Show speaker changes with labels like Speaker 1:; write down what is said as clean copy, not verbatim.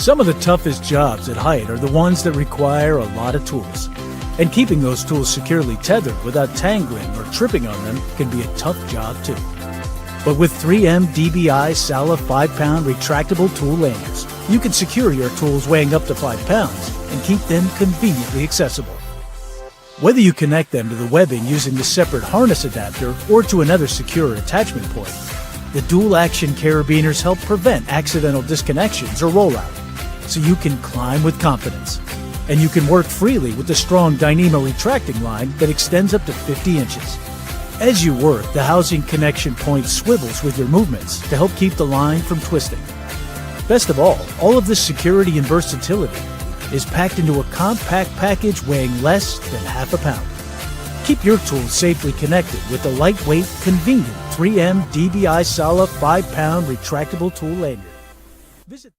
Speaker 1: Some of the toughest jobs at height are the ones that require a lot of tools. And keeping those tools securely tethered without tangling or tripping on them can be a tough job too. But with 3M DBI SALA 5-pound retractable tool lanyards, you can secure your tools weighing up to 5 pounds and keep them conveniently accessible. Whether you connect them to the webbing using the separate harness adapter or to another secure attachment point, the dual-action carabiners help prevent accidental disconnections or rollout, so you can climb with confidence. And you can work freely with the strong Dyneema retracting line that extends up to 50 inches. As you work, the housing connection point swivels with your movements to help keep the line from twisting. Best of all of this security and versatility is packed into a compact package weighing less than half a pound. Keep your tools safely connected with the lightweight, convenient 3M DBI SALA 5-pound retractable tool lanyard. Visit